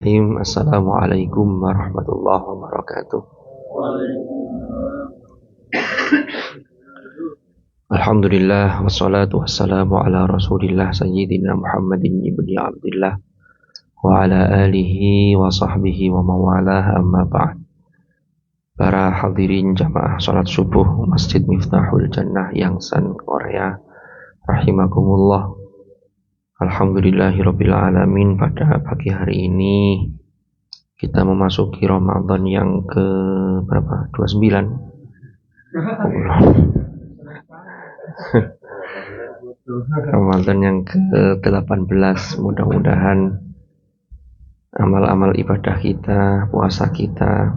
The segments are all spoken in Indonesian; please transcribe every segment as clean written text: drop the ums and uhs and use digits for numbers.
Assalamualaikum warahmatullahi wabarakatuh. Alhamdulillah wassalatu wassalamu ala Rasulillah sayyidina Muhammadin ibni Abdillah wa ala alihi wa sahbihi wa mawalah, amma ba'd. Para hadirin jamaah salat subuh Masjid Miftahul Jannah Yangsan, Korea, rahimakumullah. Alhamdulillahirabbil alamin. Pada pagi hari ini kita memasuki Ramadan yang ke berapa? 29. Ramadan yang ke-18. Mudah-mudahan amal-amal ibadah kita, puasa kita,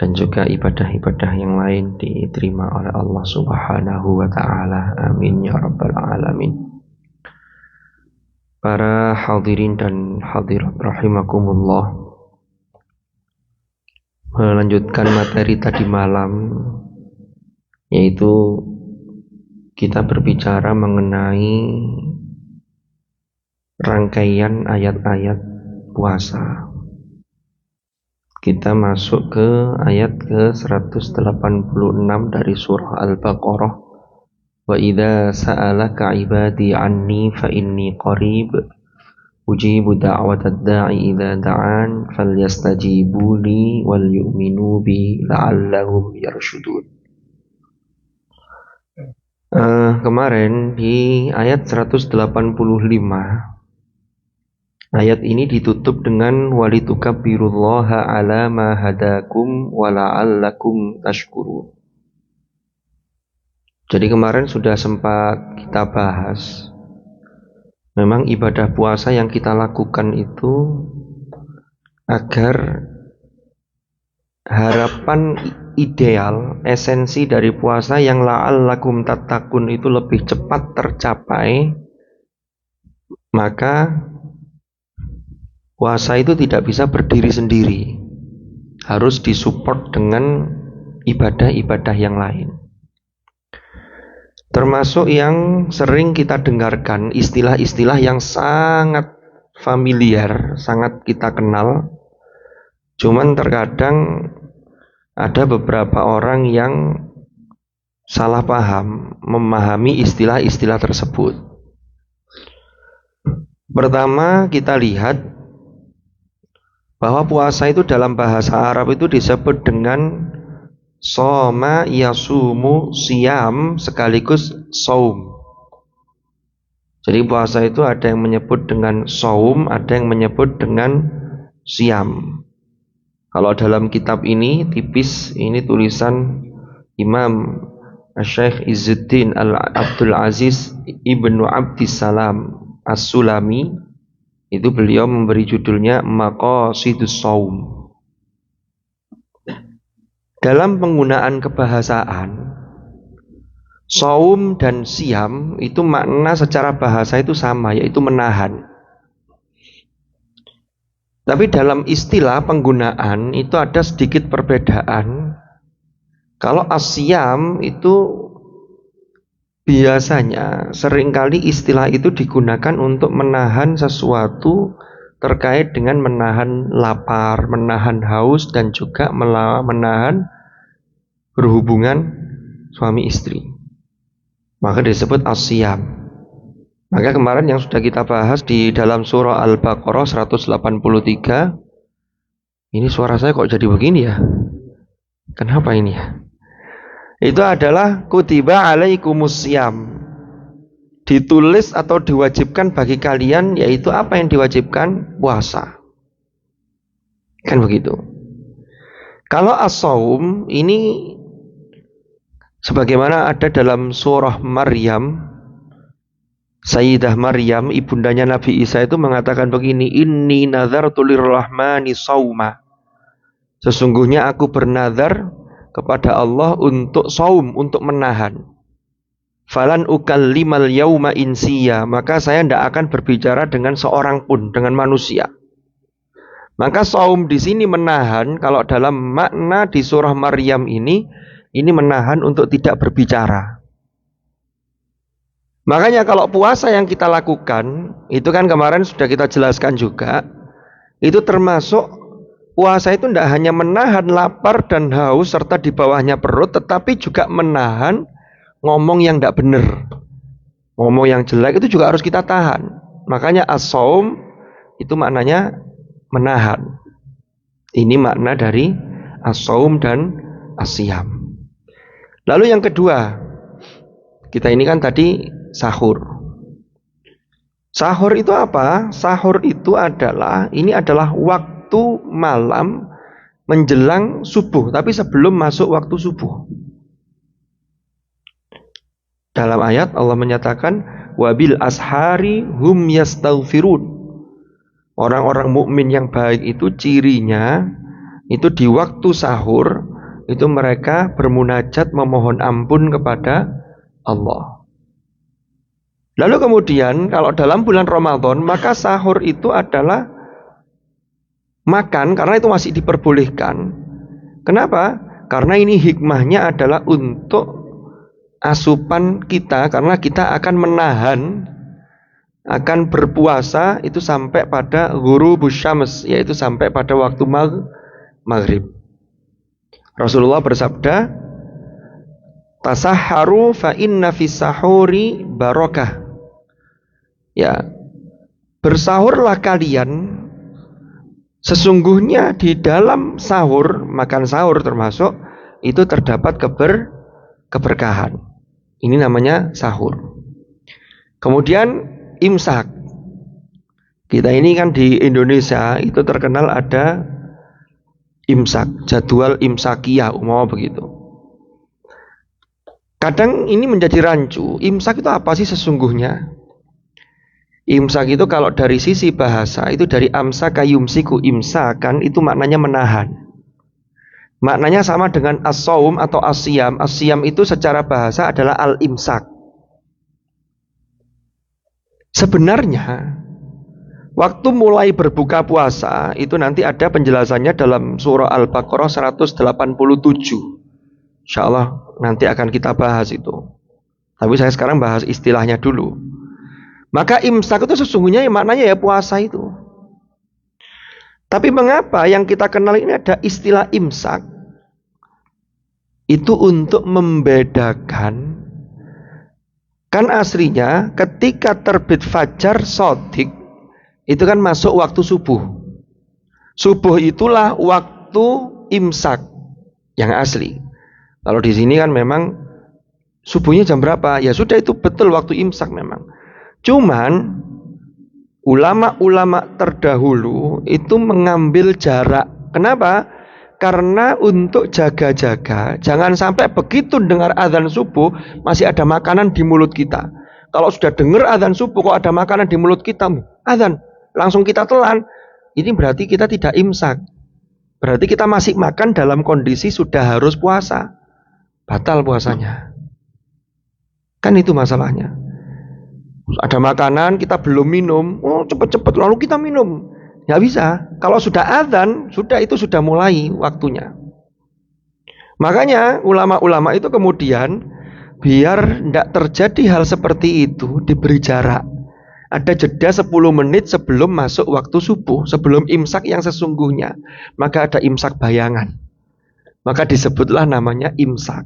dan juga ibadah-ibadah yang lain diterima oleh Allah Subhanahu wa ta'ala. Amin ya rabbal alamin. Para hadirin dan hadirat rahimakumullah, melanjutkan materi tadi malam, yaitu kita berbicara mengenai rangkaian ayat-ayat puasa. Kita masuk ke ayat ke-186 dari surah Al-Baqarah. Wa idza sa'alaka 'ibadi 'anni fa inni qarib ujibu da'watad da'i idza da'an falyastajibu li wal yu'minu bi la'allahum yarshudun. Kemarin di ayat 185, ayat ini ditutup dengan walitukabbirullaha 'ala ma hadakum wa la'allakum tashkurun. Jadi kemarin sudah sempat kita bahas, memang ibadah puasa yang kita lakukan itu agar harapan ideal, esensi dari puasa yang la'allakum tattaqun itu lebih cepat tercapai, maka puasa itu tidak bisa berdiri sendiri, harus disupport dengan ibadah-ibadah yang lain. Termasuk yang sering kita dengarkan, istilah-istilah yang sangat familiar, sangat kita kenal. Cuman terkadang ada beberapa orang yang salah paham memahami istilah-istilah tersebut. Pertama, kita lihat bahwa puasa itu dalam bahasa Arab itu disebut dengan soma yasumu siyam sekaligus saum. Jadi puasa itu ada yang menyebut dengan saum, ada yang menyebut dengan siyam. Kalau dalam kitab ini tipis, ini tulisan Imam Syekh Izzuddin Abdul Aziz Ibnu Abdissalam As-Sulami, itu beliau memberi judulnya Maqasidus Saum. Dalam penggunaan kebahasaan, saum dan siam itu makna secara bahasa itu sama, yaitu menahan. Tapi dalam istilah penggunaan itu ada sedikit perbedaan. Kalau asyam itu biasanya seringkali istilah itu digunakan untuk menahan sesuatu terkait dengan menahan lapar, menahan haus, dan juga menahan berhubungan suami istri. Maka disebut asyam. Maka kemarin yang sudah kita bahas di dalam surah Al-Baqarah 183, ini suara saya kok jadi begini ya? Kenapa ini ya? Itu adalah kutiba alaikumus syiyam. Ditulis atau diwajibkan bagi kalian, yaitu apa yang diwajibkan? Puasa. Kan begitu. Kalau as-saum ini sebagaimana ada dalam surah Maryam, Sayyidah Maryam, ibundanya Nabi Isa itu mengatakan begini, inni nazartu lirrahmani sauma. Sesungguhnya aku bernazar kepada Allah untuk saum, untuk menahan. Falan ukallimal yauma insiya, maka saya tidak akan berbicara dengan seorang pun, dengan manusia. Maka saum di sini menahan, kalau dalam makna di surah Maryam ini menahan untuk tidak berbicara. Makanya kalau puasa yang kita lakukan, itu kan kemarin sudah kita jelaskan juga, Itu termasuk puasa itu tidak hanya menahan lapar dan haus serta di bawahnya perut, tetapi juga menahan ngomong yang tidak benar. Ngomong yang jelek itu juga harus kita tahan. Makanya as-shaum itu maknanya menahan. Ini makna dari as-shaum dan as-siyam. Lalu yang kedua, kita ini kan tadi sahur. Sahur itu apa? Sahur itu adalah waktu malam menjelang subuh, tapi sebelum masuk waktu subuh. Dalam ayat Allah menyatakan wabil ashari hum yastaghfirun. Orang-orang mukmin yang baik itu cirinya itu di waktu sahur itu mereka bermunajat memohon ampun kepada Allah. Lalu kemudian kalau dalam bulan Ramadan maka sahur itu adalah makan karena itu masih diperbolehkan. Kenapa? Karena ini hikmahnya adalah untuk asupan kita, karena kita akan menahan, akan berpuasa itu sampai pada ghurubus syams, yaitu sampai pada waktu maghrib. Rasulullah bersabda, tasahharu fa inna fis sahuri barakah. Ya, bersahurlah kalian, sesungguhnya di dalam sahur, makan sahur termasuk itu terdapat keberkahan. Ini namanya sahur. Kemudian imsak. Kita ini kan di Indonesia itu terkenal ada imsak, jadwal imsakiyah umpama begitu. Kadang ini menjadi rancu. Imsak itu apa sih sesungguhnya? Imsak itu kalau dari sisi bahasa itu dari amsaka yumsiku, imsakan itu maknanya menahan. Maknanya sama dengan as-shaum atau as-siyam. As-siyam itu secara bahasa adalah al-imsak. Sebenarnya waktu mulai berbuka puasa itu nanti ada penjelasannya dalam surah Al-Baqarah 187. Insyaallah nanti akan kita bahas itu. Tapi saya sekarang bahas istilahnya dulu. Maka imsak itu sesungguhnya maknanya ya puasa itu. Tapi mengapa yang kita kenal ini ada istilah imsak? Itu untuk membedakan. Kan aslinya ketika terbit fajar shadiq itu kan masuk waktu subuh. Subuh itulah waktu imsak yang asli. Kalau di sini kan memang subuhnya jam berapa? Ya sudah itu betul waktu imsak memang. Cuman ulama-ulama terdahulu itu mengambil jarak. Kenapa? Karena untuk jaga-jaga, jangan sampai begitu dengar azan subuh masih ada makanan di mulut kita. Kalau sudah dengar azan subuh kok ada makanan di mulut kita, azan langsung kita telan. Ini berarti kita tidak imsak. Berarti kita masih makan dalam kondisi sudah harus puasa. Batal puasanya. Kan itu masalahnya. Ada makanan kita belum minum, oh cepet-cepet lalu kita minum. Nggak bisa. Kalau sudah azan, itu sudah mulai waktunya. Makanya ulama-ulama itu kemudian biar tidak terjadi hal seperti itu diberi jarak. Ada jeda 10 menit sebelum masuk waktu subuh, sebelum imsak yang sesungguhnya. Maka ada imsak bayangan. Maka disebutlah namanya imsak.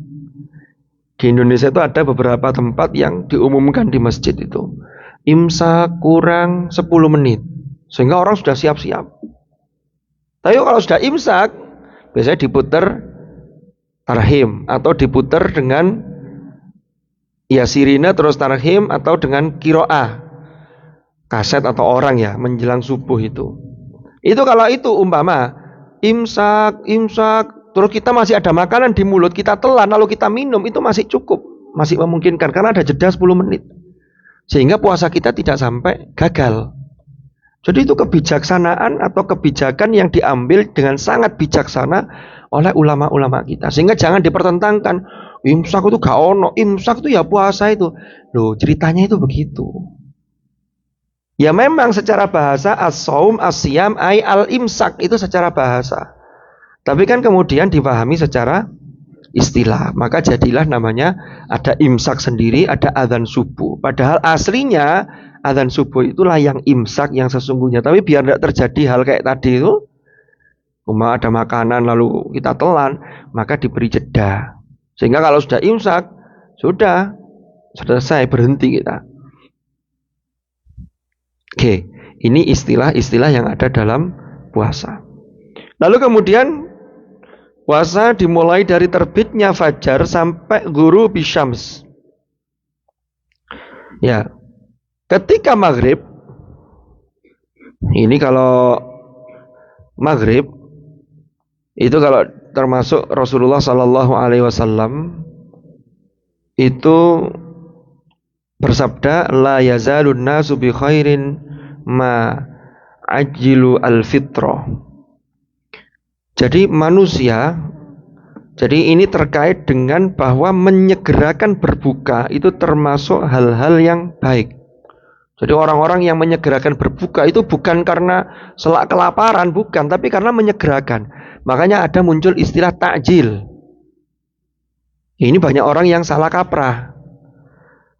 Di Indonesia itu ada beberapa tempat yang diumumkan di masjid itu. Imsak kurang 10 menit. Sehingga orang sudah siap-siap. Tapi kalau sudah imsak, biasanya diputer tarhim atau diputer dengan ya sirine terus tarhim atau dengan kiroah, kaset atau orang ya menjelang subuh itu. Itu kalau itu umpama imsak terus kita masih ada makanan di mulut, kita telan lalu kita minum, itu masih cukup, masih memungkinkan karena ada jeda 10 menit. Sehingga puasa kita tidak sampai gagal. Jadi itu kebijaksanaan atau kebijakan yang diambil dengan sangat bijaksana oleh ulama-ulama kita. Sehingga jangan dipertentangkan, imsak itu gak ono, imsak itu ya puasa itu. Loh, ceritanya itu begitu. Ya memang secara bahasa as-shaum, as-siyam, al-imsak itu secara bahasa. Tapi kan kemudian dipahami secara istilah. Maka jadilah namanya ada imsak sendiri, ada adzan subuh. Padahal aslinya adzan subuh itulah yang imsak yang sesungguhnya. Tapi biar tidak terjadi hal kayak tadi itu, ada makanan lalu kita telan, maka diberi jeda. Sehingga kalau sudah imsak, sudah selesai, berhenti kita. Oke, ini istilah-istilah yang ada dalam puasa. Lalu kemudian puasa dimulai dari terbitnya fajar sampai ghurubi syams. Ya, ketika maghrib, ini kalau maghrib itu kalau termasuk Rasulullah Sallallahu Alaihi Wasallam itu bersabda, la yazalun nasu bi khairin ma ajilu al-fitrah. Jadi manusia, jadi ini terkait dengan bahwa menyegerakan berbuka itu termasuk hal-hal yang baik. Jadi orang-orang yang menyegerakan berbuka itu bukan karena selak kelaparan, bukan, tapi karena menyegerakan. Makanya ada muncul istilah takjil. Ini banyak orang yang salah kaprah.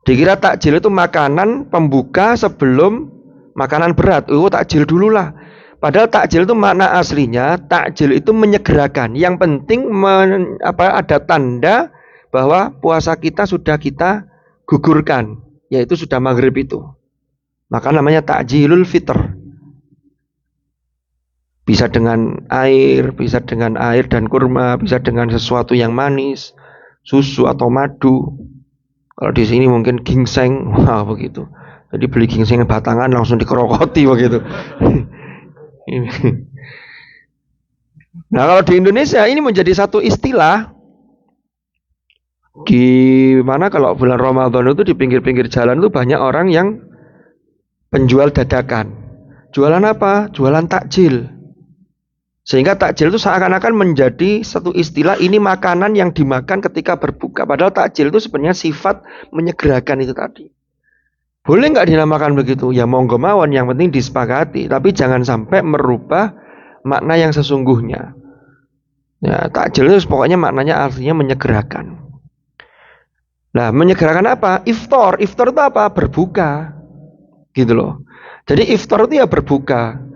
Dikira takjil itu makanan pembuka sebelum makanan berat. Oh, takjil dulu lah. Padahal takjil itu makna aslinya, takjil itu menyegerakan. Yang penting ada tanda bahwa puasa kita sudah kita gugurkan, yaitu sudah maghrib itu. Maka namanya takjilul fitr. Bisa dengan air dan kurma, bisa dengan sesuatu yang manis, susu atau madu. Kalau di sini mungkin ginseng, wah begitu. Jadi beli ginseng batangan langsung dikerokoti begitu. Nah, kalau di Indonesia ini menjadi satu istilah. Gimana kalau bulan Ramadan itu di pinggir-pinggir jalan itu banyak orang yang penjual dadakan. Jualan apa? Jualan takjil. Sehingga takjil itu seakan-akan menjadi satu istilah, ini makanan yang dimakan ketika berbuka. Padahal takjil itu sebenarnya sifat menyegerakan itu tadi. Boleh nggak dinamakan begitu? Ya monggo mawon, yang penting disepakati. Tapi jangan sampai merubah makna yang sesungguhnya. Ya, takjil itu pokoknya maknanya artinya menyegerakan. Nah, menyegerakan apa? Iftar. Iftar itu apa? Berbuka. Gitu loh. Jadi iftar itu ya berbuka.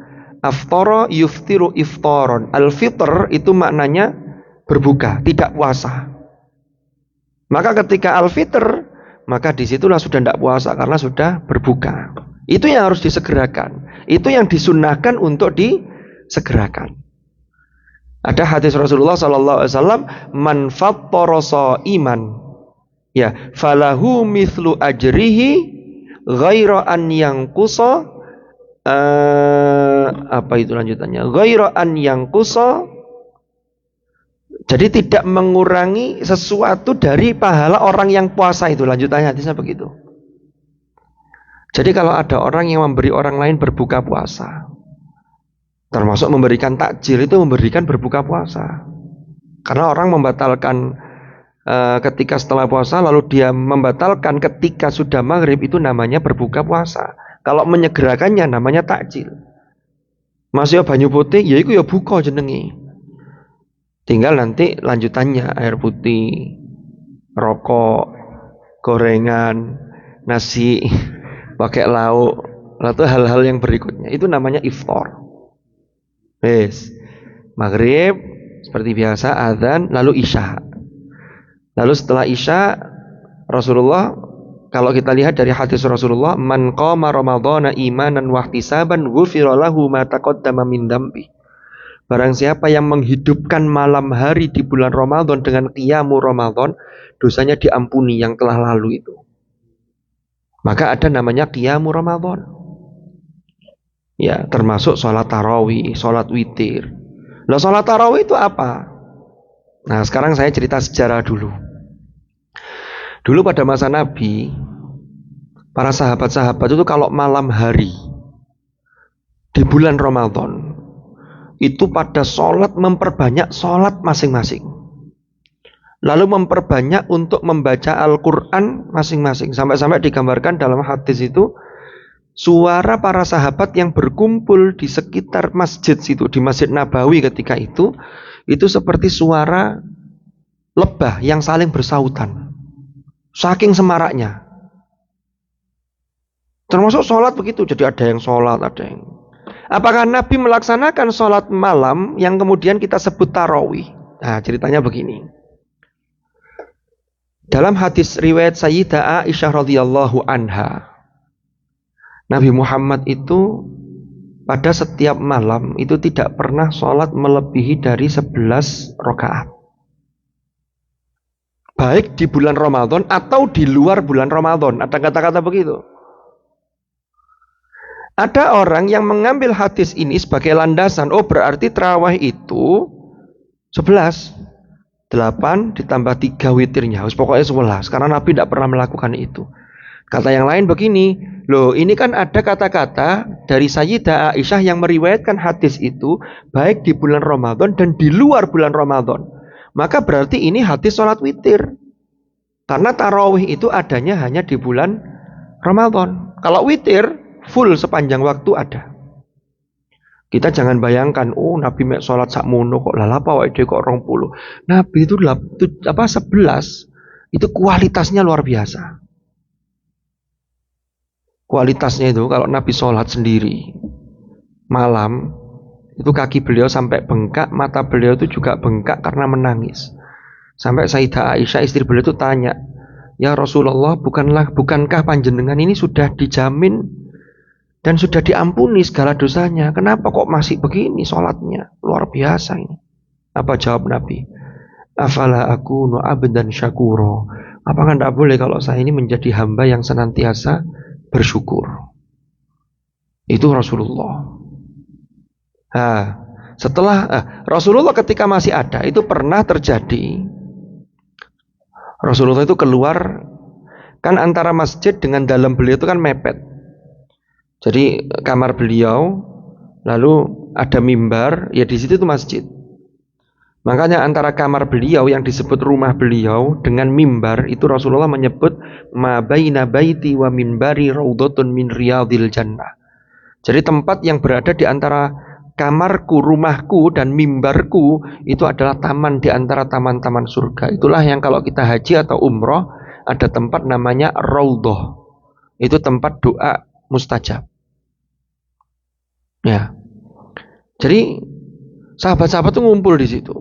Aftara yuftiru iftaron. Al-fitr itu maknanya berbuka, tidak puasa. Maka ketika al-fitr, maka disitulah sudah tidak puasa karena sudah berbuka. Itu yang harus disegerakan. Itu yang disunnahkan untuk disegerakan. Ada hadis Rasulullah Sallallahu Alaihi Wasallam, man fattara shaiman, ya, falahu mithlu ajrihi ghaira an yanqusa. Apa itu lanjutannya? Ghaira an yanqusa. Jadi tidak mengurangi sesuatu dari pahala orang yang puasa itu. Lanjutannya hadisnya begitu. Jadi kalau ada orang yang memberi orang lain berbuka puasa, termasuk memberikan takjil, itu memberikan berbuka puasa. Karena orang membatalkan ketika setelah puasa, lalu dia membatalkan ketika sudah maghrib, itu namanya berbuka puasa. Kalau menyegerakannya namanya takjil. Masih banyu putih, ya itu ya buka jenengi. Tinggal nanti lanjutannya air putih, rokok, gorengan, nasi, pakai lauk, lalu hal-hal yang berikutnya. Itu namanya iftar. Yes. Maghrib seperti biasa adzan, lalu isya. Lalu setelah isya, Rasulullah, kalau kita lihat dari hadis Rasulullah, man qama ramadhana imanan wa ihtisaban ghufira lahu ma taqaddama min dambi. Barang siapa yang menghidupkan malam hari di bulan Ramadan dengan qiyamu Ramadan, dosanya diampuni yang telah lalu itu. Maka ada namanya qiyamu Ramadan. Ya, termasuk sholat tarawih, sholat witir. Nah, sholat tarawih itu apa? Nah, sekarang saya cerita sejarah dulu. Dulu pada masa Nabi, para sahabat-sahabat itu kalau malam hari di bulan Ramadan, itu pada sholat memperbanyak sholat masing-masing. Lalu memperbanyak untuk membaca Al-Quran masing-masing. Sampai-sampai digambarkan dalam hadis itu, suara para sahabat yang berkumpul di sekitar masjid situ, di Masjid Nabawi ketika itu seperti suara lebah yang saling bersautan. Saking semaraknya. Termasuk sholat begitu, jadi ada yang sholat, ada yang. Apakah Nabi melaksanakan sholat malam yang kemudian kita sebut tarawih? Nah, ceritanya begini. Dalam hadis riwayat Sayyidah Aisyah radhiyallahu anha, Nabi Muhammad itu pada setiap malam itu tidak pernah sholat melebihi dari 11 rakaat. Baik di bulan Ramadan atau di luar bulan Ramadan. Ada kata-kata begitu. Ada orang yang mengambil hadis ini sebagai landasan. Oh, berarti tarawih itu 11. 8 ditambah 3 witirnya. Pokoknya 11. Karena Nabi tidak pernah melakukan itu. Kata yang lain begini. Loh, ini kan ada kata-kata dari Sayyidah Aisyah yang meriwayatkan hadis itu baik di bulan Ramadan dan di luar bulan Ramadan. Maka berarti ini hadis sholat witir. Karena tarawih itu adanya hanya di bulan Ramadan. Kalau witir full sepanjang waktu ada. Kita jangan bayangkan, oh Nabi mek sholat sakmono kok lalapa wae kok 20. Nabi itu 11 itu kualitasnya luar biasa. Kualitasnya itu kalau Nabi sholat sendiri malam itu kaki beliau sampai bengkak, mata beliau itu juga bengkak karena menangis. Sampai Sayyidah Aisyah istri beliau itu tanya, ya Rasulullah, bukankah panjenengan ini sudah dijamin dan sudah diampuni segala dosanya, kenapa kok masih begini sholatnya? Luar biasa ini. Apa jawab Nabi? Afala akunu abdan syakuro. Apakah tidak boleh kalau saya ini menjadi hamba yang senantiasa bersyukur? Itu Rasulullah. Setelah Rasulullah ketika masih ada, itu pernah terjadi. Rasulullah itu keluar, kan antara masjid dengan dalam beliau itu kan mepet. Jadi kamar beliau, lalu ada mimbar, ya di situ tuh masjid. Makanya antara kamar beliau yang disebut rumah beliau dengan mimbar itu Rasulullah menyebut ma baina baiti wa minbari raudhatun min riyadil jannah. Jadi tempat yang berada di antara kamarku, rumahku dan mimbarku itu adalah taman di antara taman-taman surga. Itulah yang kalau kita haji atau umroh ada tempat namanya raudhah. Itu tempat doa mustajab. Ya. Jadi sahabat-sahabat tuh ngumpul di situ.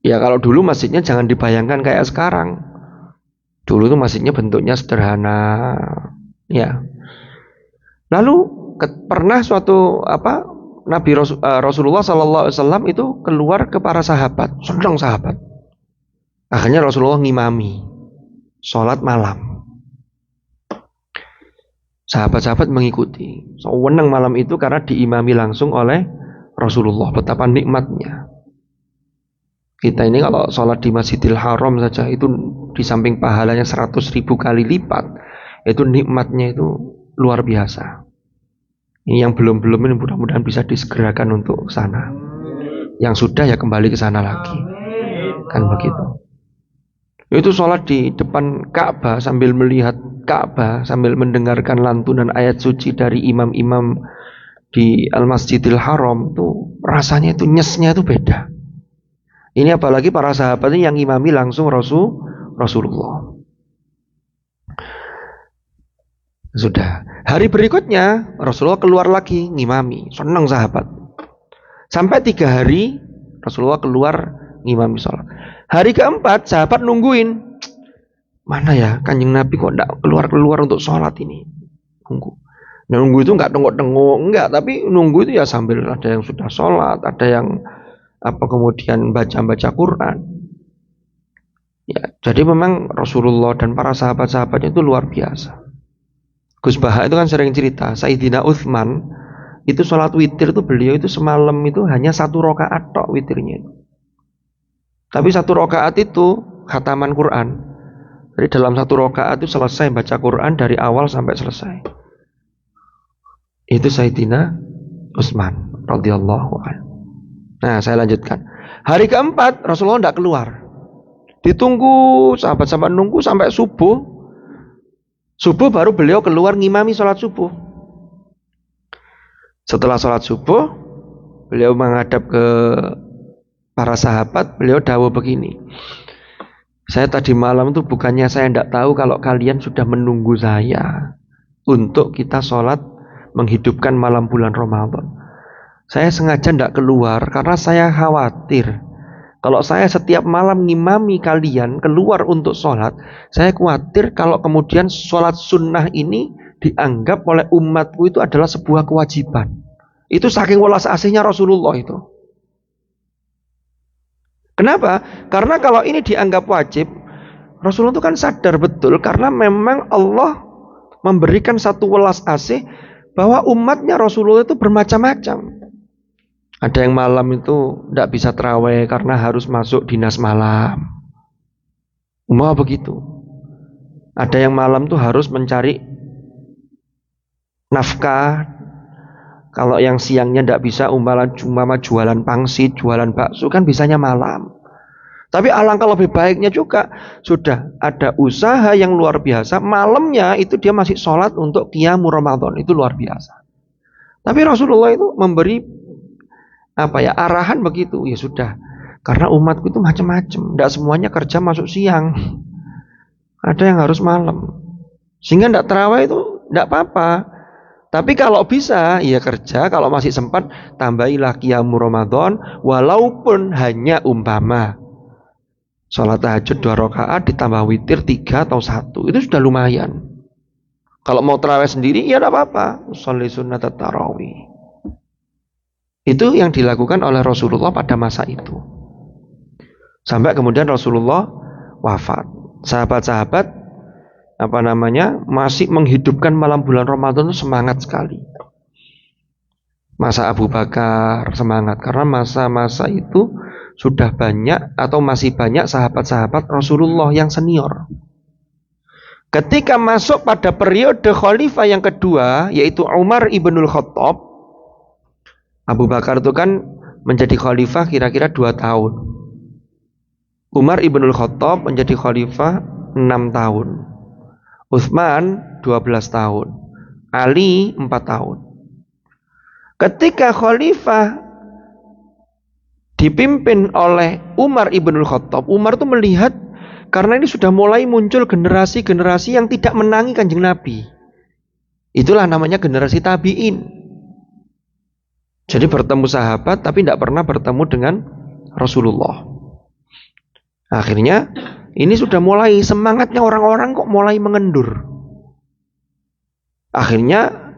Ya kalau dulu masjidnya jangan dibayangkan kayak sekarang. Dulu tuh masjidnya bentuknya sederhana. Ya. Lalu pernah suatu Rasulullah SAW itu keluar ke para sahabat, sedang sahabat. Akhirnya Rasulullah ngimami sholat malam. Sahabat-sahabat mengikuti. Wewenang malam itu karena diimami langsung oleh Rasulullah. Betapa nikmatnya. Kita ini kalau sholat di Masjidil Haram saja itu di samping pahalanya 100.000 kali lipat, itu nikmatnya itu luar biasa. Ini yang belum ini mudah-mudahan bisa disegerakan untuk sana. Yang sudah ya kembali ke sana lagi. Kan begitu. Itu sholat di depan Ka'bah sambil melihat Ka'bah, sambil mendengarkan lantunan ayat suci dari imam-imam di Al-Masjidil Haram itu rasanya itu nyesnya itu beda. Ini apalagi para sahabat ini yang imami langsung Rasulullah. Sudah. Hari berikutnya Rasulullah keluar lagi ngimami, senang sahabat. Sampai 3 hari Rasulullah keluar ngimami sholat. Hari keempat sahabat nungguin. Mana ya Kanjeng Nabi kok enggak keluar-keluar untuk sholat ini? Nunggu itu enggak tengok-tengok, enggak, tapi nunggu itu ya sambil ada yang sudah sholat, ada yang kemudian baca-baca Quran. Ya, jadi memang Rasulullah dan para sahabat-sahabatnya itu luar biasa. Gus Baha itu kan sering cerita, Sayyidina Utsman itu sholat witir itu beliau itu semalam itu hanya 1 rakaat tok witirnya itu. Tapi 1 rakaat itu khataman Quran. Jadi dalam 1 rakaat itu selesai baca Quran dari awal sampai selesai. Itu Sayyidina Utsman radhiyallahu anhu. Nah, saya lanjutkan. Hari keempat Rasulullah tidak keluar. Ditunggu, sahabat-sahabat nunggu sampai subuh. Subuh baru beliau keluar ngimami sholat subuh. Setelah sholat subuh, beliau menghadap ke para sahabat, beliau dawuh begini. Saya tadi malam itu bukannya saya tidak tahu kalau kalian sudah menunggu saya untuk kita sholat menghidupkan malam bulan Ramadan. Saya sengaja tidak keluar karena saya khawatir kalau saya setiap malam ngimami kalian keluar untuk sholat, saya khawatir kalau kemudian sholat sunnah ini dianggap oleh umatku itu adalah sebuah kewajiban. Itu saking welas asihnya Rasulullah itu. Kenapa? Karena kalau ini dianggap wajib, Rasulullah itu kan sadar betul karena memang Allah memberikan satu welas asih bahwa umatnya Rasulullah itu bermacam-macam. Ada yang malam itu tidak bisa terawih karena harus masuk dinas malam. Mau begitu. Ada yang malam tuh harus mencari nafkah. Kalau yang siangnya tidak bisa umpama jualan pangsit, jualan bakso kan bisanya malam. Tapi alangkah lebih baiknya juga sudah ada usaha yang luar biasa. Malamnya itu dia masih sholat untuk qiyamul Ramadan, itu luar biasa. Tapi Rasulullah itu memberi arahan begitu. Ya sudah, karena umatku itu macam-macam, tidak semuanya kerja masuk siang, ada yang harus malam, sehingga tidak terawih itu tidak apa-apa. Tapi kalau bisa ya kerja, kalau masih sempat tambahilah qiyamul Ramadan, walaupun hanya umpama sholat tahajud 2 rakaat ditambah witir 3 atau 1, itu sudah lumayan. Kalau mau terawih sendiri ya tidak apa-apa, sholli sunnat tarawih. Itu yang dilakukan oleh Rasulullah pada masa itu. Sampai kemudian Rasulullah wafat. Sahabat-sahabat masih menghidupkan malam bulan Ramadan itu semangat sekali. Masa Abu Bakar semangat karena masa-masa itu sudah banyak atau masih banyak sahabat-sahabat Rasulullah yang senior. Ketika masuk pada periode khalifah yang kedua, yaitu Umar ibnul Khattab, Abu Bakar itu kan menjadi khalifah kira-kira 2 tahun. Umar ibnul Khattab menjadi khalifah 6 tahun. Utsman 12 tahun. Ali 4 tahun. Ketika khalifah dipimpin oleh Umar ibnul Khattab, Umar itu melihat karena ini sudah mulai muncul generasi-generasi yang tidak menangi Kanjeng Nabi. Itulah namanya generasi tabi'in. Jadi bertemu sahabat tapi tidak pernah bertemu dengan Rasulullah. Akhirnya ini sudah mulai semangatnya orang-orang kok mulai mengendur. Akhirnya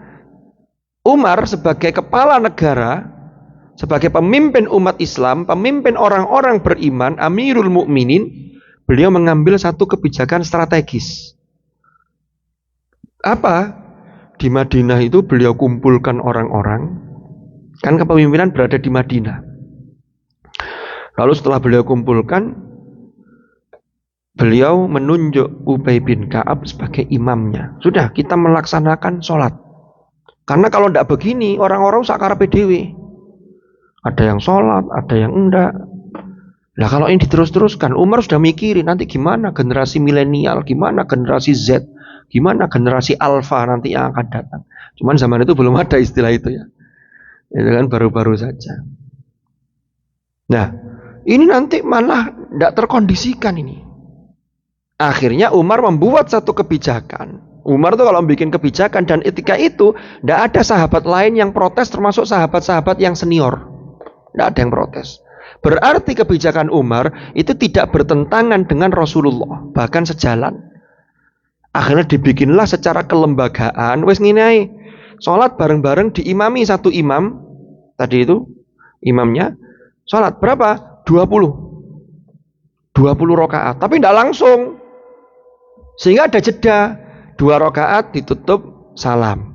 Umar sebagai kepala negara, sebagai pemimpin umat Islam, pemimpin orang-orang beriman, Amirul Mukminin, beliau mengambil satu kebijakan strategis. Apa? Di Madinah itu beliau kumpulkan orang-orang. Kan kepemimpinan berada di Madinah. Lalu setelah beliau kumpulkan, beliau menunjuk Ubay bin Ka'ab sebagai imamnya. Sudah, kita melaksanakan sholat. Karena kalau tidak begini, orang-orang sakarepe dhewe. Ada yang sholat, ada yang enggak. Nah kalau ini diterus-teruskan, Umar sudah mikirin nanti gimana generasi milenial, gimana generasi Z, gimana generasi Alpha nanti yang akan datang. Cuman zaman itu belum ada istilah itu ya. Itu kan baru-baru saja. Nah, ini nanti malah tidak terkondisikan ini. Akhirnya Umar membuat satu kebijakan. Umar tuh kalau bikin kebijakan dan etika itu tidak ada sahabat lain yang protes termasuk sahabat-sahabat yang senior. Tidak ada yang protes. Berarti kebijakan Umar itu tidak bertentangan dengan Rasulullah, bahkan sejalan. Akhirnya dibikinlah secara kelembagaan. Wes ngene ae. Sholat bareng-bareng diimami satu imam. Tadi itu imamnya sholat berapa? 20 rakaat. Tapi tidak langsung. Sehingga ada jeda. 2 rakaat ditutup salam.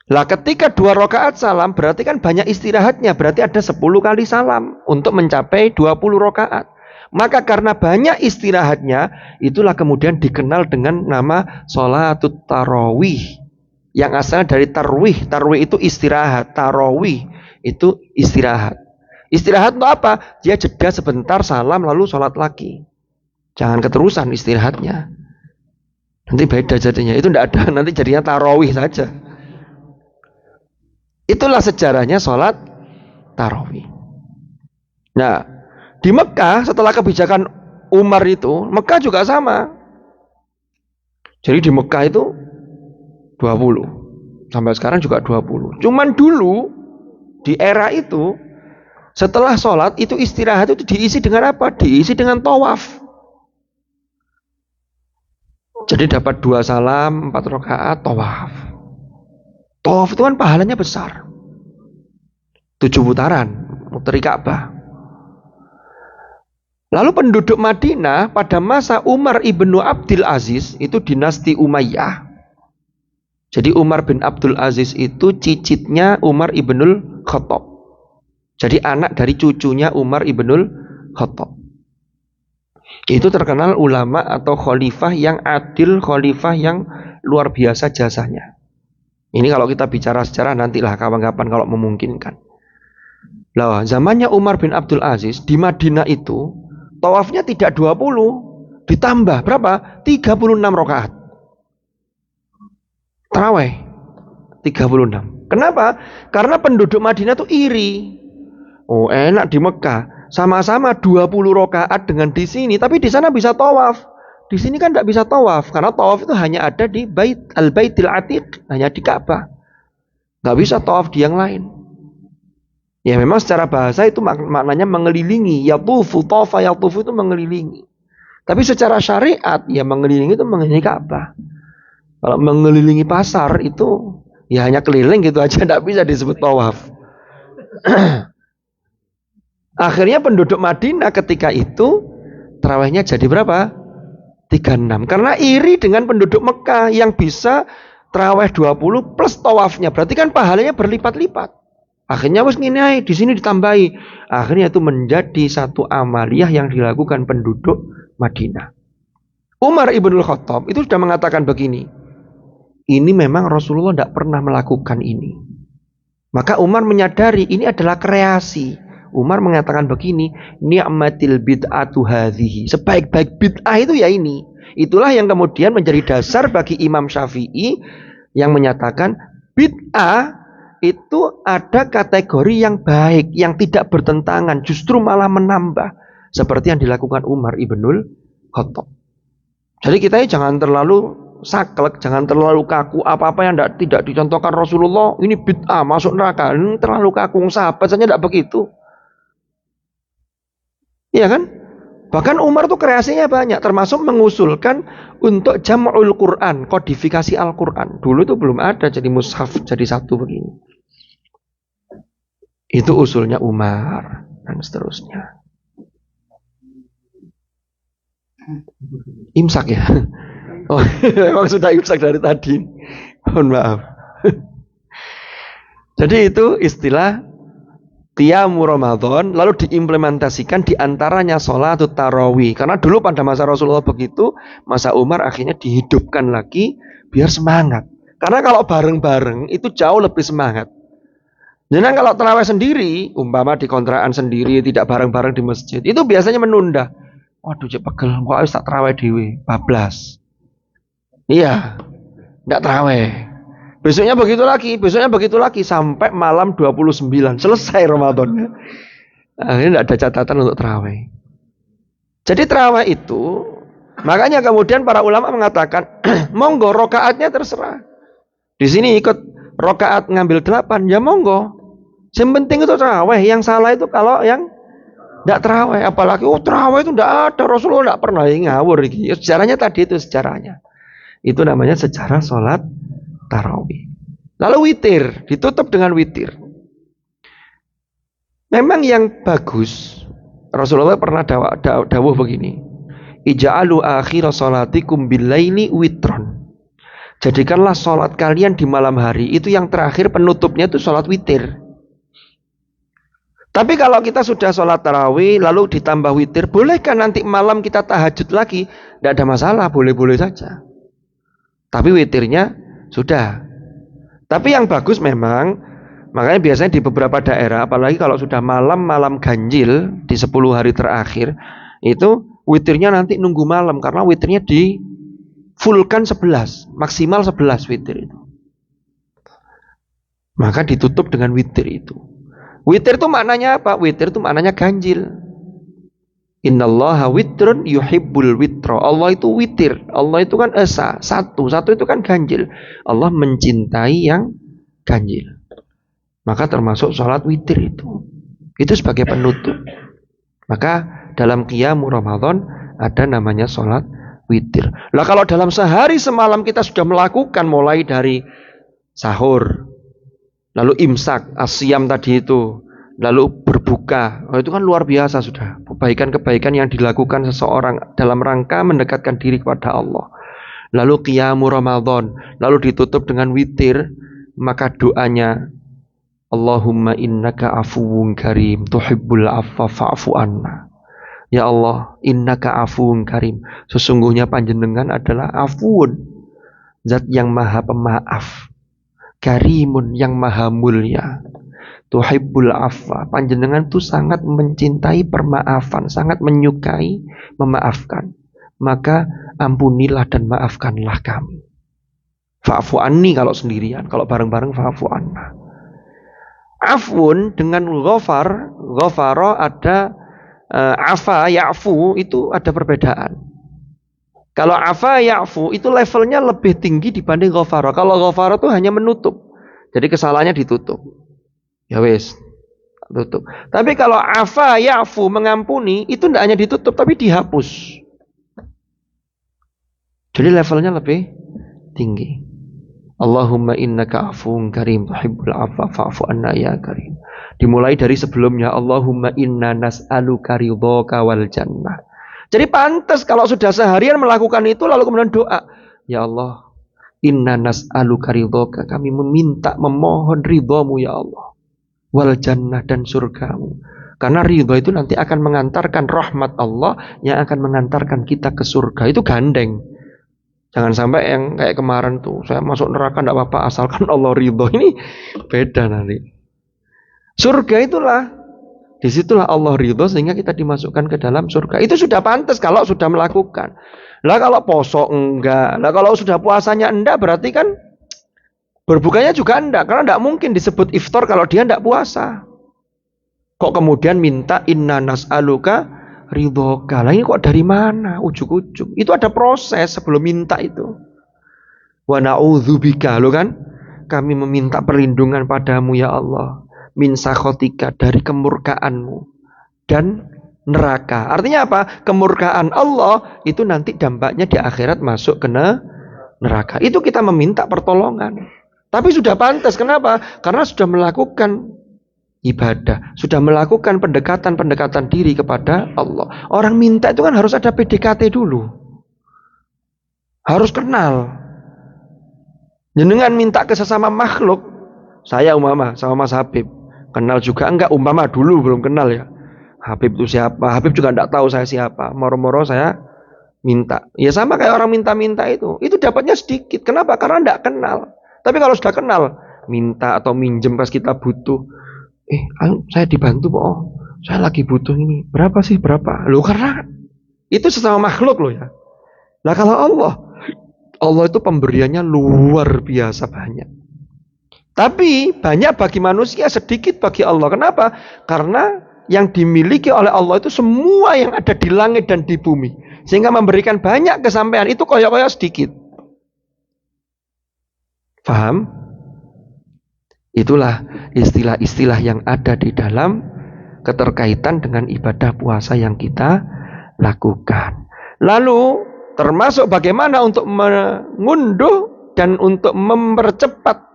Lah ketika 2 rakaat salam berarti kan banyak istirahatnya. Berarti ada 10 kali salam untuk mencapai 20 rakaat. Maka karena banyak istirahatnya, itulah kemudian dikenal dengan nama sholatut tarawih. Yang asalnya dari tarwih. Tarwih itu istirahat. Tarawih itu istirahat. Istirahat itu apa? Dia jeda sebentar salam lalu sholat lagi. Jangan keterusan istirahatnya. Nanti beda jadinya. Itu tidak ada. Nanti jadinya tarawih saja. Itulah sejarahnya sholat tarawih. Nah, di Mekah setelah kebijakan Umar itu, Mekah juga sama. Jadi di Mekah itu 20. Sampai sekarang juga 20. Cuman dulu di era itu setelah sholat itu istirahat itu diisi dengan apa? Diisi dengan tawaf. Jadi dapat 2 salam, 4 rakaat tawaf. Tawaf itu kan pahalanya besar. 7 putaran muteri Ka'bah. Lalu penduduk Madinah pada masa Umar ibnu Abdul Aziz, itu dinasti Umayyah. Jadi Umar bin Abdul Aziz itu cicitnya Umar ibnul Khattab. Jadi anak dari cucunya Umar ibnul Khattab. Itu terkenal ulama atau khalifah yang adil, khalifah yang luar biasa jasanya. Ini kalau kita bicara sejarah nantilah kapan-kapan kalau memungkinkan. Lah, zamannya Umar bin Abdul Aziz di Madinah itu tawafnya tidak 20, ditambah berapa? 36 rakaat. Tarawih 36. Kenapa? Karena penduduk Madinah itu iri. Oh, enak di Mekah, sama-sama 20 rakaat dengan di sini, tapi di sana bisa tawaf. Di sini kan tidak bisa tawaf karena tawaf itu hanya ada di Baitul Atiq, hanya di Ka'bah. Nggak bisa tawaf di yang lain. Ya memang secara bahasa itu maknanya mengelilingi. Yatufu, tawafa yatufu itu mengelilingi. Tapi secara syariat ya mengelilingi itu mengelilingi Ka'bah. Kalau mengelilingi pasar itu ya hanya keliling gitu aja, tidak bisa disebut tawaf. Akhirnya penduduk Madinah ketika itu tarawihnya jadi berapa? 36. Karena iri dengan penduduk Mekah yang bisa tarawih 20 plus tawafnya. Berarti kan pahalanya berlipat-lipat. Akhirnya wis ngene ae, di sini ditambahi. Akhirnya itu menjadi satu amaliyah yang dilakukan penduduk Madinah. Umar ibnul Khattab itu sudah mengatakan begini. Ini memang Rasulullah tidak pernah melakukan ini. Maka Umar menyadari ini adalah kreasi. Umar mengatakan begini, ni'matil bid'atu hadhihi. Sebaik-baik bid'ah itu ya ini. Itulah yang kemudian menjadi dasar bagi Imam Syafi'i yang menyatakan bid'ah itu ada kategori yang baik, yang tidak bertentangan, justru malah menambah. Seperti yang dilakukan Umar ibnul Khattab. Jadi kita jangan terlalu saklek, jangan terlalu kaku. Apa-apa yang tidak dicontohkan Rasulullah, ini bid'ah, masuk neraka. Ini terlalu kaku, sahabat saja tidak begitu. Iya kan? Bahkan Umar tuh kreasinya banyak, termasuk mengusulkan untuk jam'ul Quran, kodifikasi Al-Quran. Dulu itu belum ada jadi mushaf, jadi satu begini. Itu usulnya Umar dan seterusnya. Imsak ya? Oh, memang sudah imsak dari tadi. Mohon maaf. Jadi itu istilah qiyamu Ramadan, lalu diimplementasikan diantaranya sholatut tarawih. Karena dulu pada masa Rasulullah begitu, masa Umar akhirnya dihidupkan lagi biar semangat. Karena kalau bareng-bareng itu jauh lebih semangat. Jadi kalau tarawih sendiri, umpama di kontrakan sendiri, tidak bareng-bareng di masjid, itu biasanya menunda. Waduh, cek pegel, kok harus tak tarawih dewe, bablas. Iya, tidak tarawih. Besoknya begitu lagi sampai malam 29, selesai Ramadan. Akhirnya tidak ada catatan untuk tarawih. Jadi tarawih itu, makanya kemudian para ulama mengatakan, monggo rokaatnya terserah. Di sini ikut rokaat ngambil 8, ya monggo. Yang penting itu tarawih. Yang salah itu kalau yang tidak tarawih. Apalagi tarawih itu tidak ada, Rasulullah tidak pernah ngawur. Sejarahnya tadi itu sejarahnya. Itu namanya sejarah sholat tarawih. Lalu witir, ditutup dengan witir. Memang yang bagus, Rasulullah pernah dawuh begini. Ija'alu akhira sholatikum billaili witron. Jadikanlah sholat kalian di malam hari itu yang terakhir, penutupnya itu sholat witir. Tapi kalau kita sudah sholat tarawih lalu ditambah witir, bolehkah nanti malam kita tahajud lagi? Tidak ada masalah, boleh-boleh saja. Tapi witirnya sudah. Tapi yang bagus memang, makanya biasanya di beberapa daerah, apalagi kalau sudah malam-malam ganjil di 10 hari terakhir, itu witirnya nanti nunggu malam, karena witirnya di fullkan 11, maksimal 11 witir itu. Maka ditutup dengan witir itu. Witir itu maknanya apa? Witir itu maknanya ganjil. Innallaha witrun yuhibbul witra. Allah itu witir. Allah itu kan esa, satu. Satu itu kan ganjil. Allah mencintai yang ganjil. Maka termasuk sholat witir itu. Itu sebagai penutup. Maka dalam qiyamul Ramadan ada namanya sholat witir. Lah kalau dalam sehari semalam kita sudah melakukan mulai dari sahur, lalu imsak, asyam tadi itu, lalu berbuka, itu kan luar biasa sudah. Kebaikan-kebaikan yang dilakukan seseorang dalam rangka mendekatkan diri kepada Allah. Lalu qiyamul Ramadan, lalu ditutup dengan witir, maka doanya Allahumma innaka afuwun karim tuhibbul afwa fa'fu anna. Ya Allah, innaka afuwun karim. Sesungguhnya panjenengan adalah afuun, zat yang maha pemaaf. Karimun, yang maha mulia. Tuhibbul afwa, panjenengan itu sangat mencintai permaafan, sangat menyukai memaafkan. Maka ampunilah dan maafkanlah kami. Fa'fu anni kalau sendirian, kalau bareng-bareng fa'fu anna. Afun dengan ghafara ada afa, ya'fu itu ada perbedaan. Kalau afa, ya'fu itu levelnya lebih tinggi dibanding ghafara. Kalau ghafara itu hanya menutup. Jadi kesalahannya ditutup. Ya wes, tutup. Tapi kalau afa, ya'fu mengampuni itu tidak hanya ditutup tapi dihapus. Jadi levelnya lebih tinggi. Allahumma innaka afuwun karim tuhibbul afwa fa'fu anna ya karim. Dimulai dari sebelumnya Allahumma inna nas'aluka ridhaka wal jannah. Jadi pantas kalau sudah seharian melakukan itu lalu kemudian doa, ya Allah, inna nas'aluka ridhaka, kami meminta memohon ridhamu ya Allah, wal jannah dan surgamu. Karena ridha itu nanti akan mengantarkan rahmat Allah yang akan mengantarkan kita ke surga. Itu gandeng. Jangan sampai yang kayak kemarin tuh, saya masuk neraka enggak apa-apa asalkan Allah ridho. Ini beda nanti. Surga itulah, disitulah Allah ridho sehingga kita dimasukkan ke dalam surga. Itu sudah pantas kalau sudah melakukan. Lah kalau poso enggak, lah kalau sudah puasanya enggak berarti kan berbukanya juga enggak. Karena enggak mungkin disebut iftar kalau dia enggak puasa. Kok kemudian minta inna nas'aluka ridhoka. Lah ini kok dari mana? Ujuk-ujuk. Itu ada proses sebelum minta itu. Wa na'udzubika, lo kan? Kami meminta perlindungan padamu ya Allah. Min sakhotika, dari kemurkaanmu dan neraka. Artinya apa? Kemurkaan Allah itu nanti dampaknya di akhirat masuk ke neraka. Itu kita meminta pertolongan. Tapi sudah pantas. Kenapa? Karena sudah melakukan ibadah, sudah melakukan pendekatan diri kepada Allah. Orang minta itu kan harus ada PDKT dulu. Harus kenal. Jenengan minta ke sesama makhluk, saya umpama sama Mas Habib, kenal juga enggak? Umpama dulu belum kenal ya. Habib itu siapa? Habib juga enggak tahu saya siapa. Moro-moro saya minta. Ya sama kayak orang minta-minta itu. Itu dapatnya sedikit. Kenapa? Karena enggak kenal. Tapi kalau sudah kenal, minta atau minjem pas kita butuh, ayo saya dibantu kok. Saya lagi butuh ini. Berapa sih? Berapa? Loh, karena itu sesama makhluk loh ya. Nah kalau Allah itu pemberiannya luar biasa banyak. Tapi banyak bagi manusia, sedikit bagi Allah. Kenapa? Karena yang dimiliki oleh Allah itu semua yang ada di langit dan di bumi. Sehingga memberikan banyak kesampaian itu koyak-koyak sedikit. Paham? Itulah istilah-istilah yang ada di dalam keterkaitan dengan ibadah puasa yang kita lakukan. Lalu termasuk bagaimana untuk mengunduh dan untuk mempercepat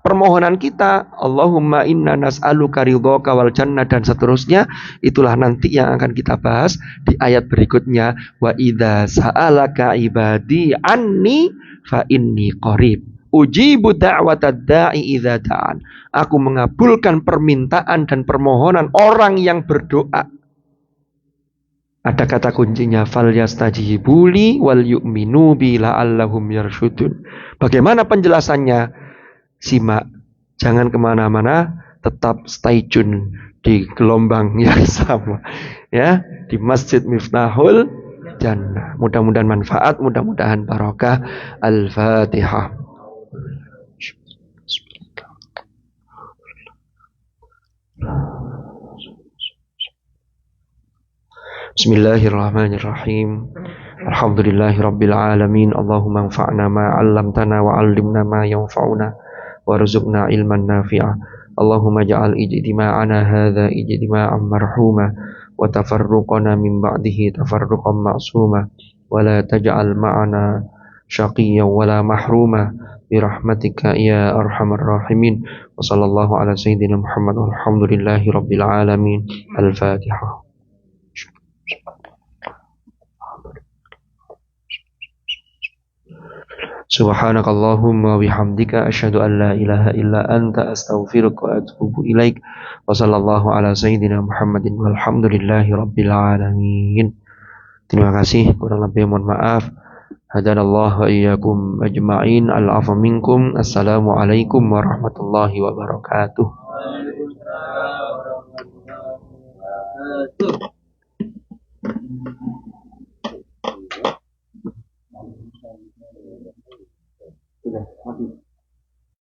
permohonan kita, Allahumma inna nas'aluka ridhoka wal jannah dan seterusnya. Itulah nanti yang akan kita bahas di ayat berikutnya. Wa idza sa'alaka ibadi anni fa inni qarib ujibu da'watad da'i idza da'an. Aku mengabulkan permintaan dan permohonan orang yang berdoa. Ada kata kuncinya, falyastajibuli wal yu'minu bi la'allahum yarshudun. Bagaimana penjelasannya? Simak, jangan kemana-mana, tetap stay tune di gelombang yang sama, ya, di Masjid Miftahul Jannah. Mudah-mudahan manfaat, mudah-mudahan barokah. Al-Fatihah. Bismillahirrahmanirrahim. Alhamdulillahirabbil alamin. Allahumma anfa'na ma 'allamtana wa 'allimna ma yanfa'una warzuqna ilman nafi'a. Allahumma ja'al ijtima'ana hadza ijtima'an marhuma wa tafarruqana min ba'dihi tafarruqan ma'suma wa la taj'al ma'ana syaqiyyan wa la mahruma birahmatika ya arhamar rahimin. Wa sallallahu ala sayyidina Muhammad walhamdulillahi rabbil alamin. Al-Fatihah. Subhanakallahumma bihamdika asyhadu an la ilaha illa anta astaghfiruka wa atubu ilaik. Wa sallallahu ala sayyidina Muhammadin walhamdulillahi rabbil alamin. Terima kasih, kurang lebih mohon maaf. Hadanallahu wa iyyakum ajma'in. Al-'afwa minkum. Assalamualaikum warahmatullahi wabarakatuh.